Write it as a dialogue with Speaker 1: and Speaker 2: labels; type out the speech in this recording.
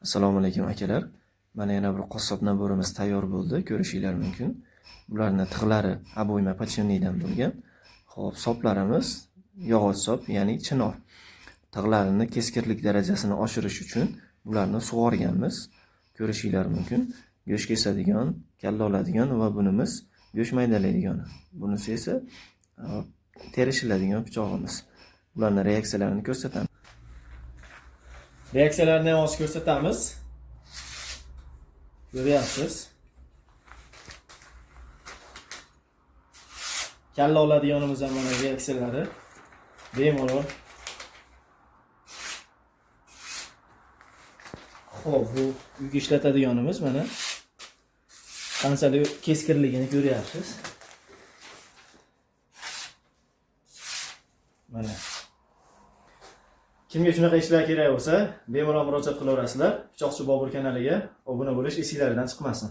Speaker 1: Assalomu alaykum akalar. Mana yana bir qassob naborimiz tayyor bo'ldi. Ko'rishinglar mumkin. Bularning tig'lari aboyma podshimniydan bo'lgan. Xo'p, soplarimiz yog'och sop, ya'ni chinor. Tig'larini keskinlik darajasini oshirish uchun bularni sug'organmiz. Ko'rishinglar mumkin. Go'sht kesadigan, kalla oladigan va bunimiz go'sht maydalaydigan. Bunisi esa terishiladigan pichog'imiz. Bularning reaksiyalarini ko'rsatamiz. Reaksiyalarni ham hozir ko'rsatamiz. Ko'ryapsiz. Kalla oladiganimiz ham mana reaksiyalari bemalol. Xo'p, bu uyga ishlatadiganimiz mana qanchalik keskinligini ko'ryapsiz. Mana kimga shunaqa ishlar kerak bo'lsa, bemalol murojaat qilaverasizlar. Pichoqchi Bobur kanaliga obuna bo'lish esinglardan chiqmasin.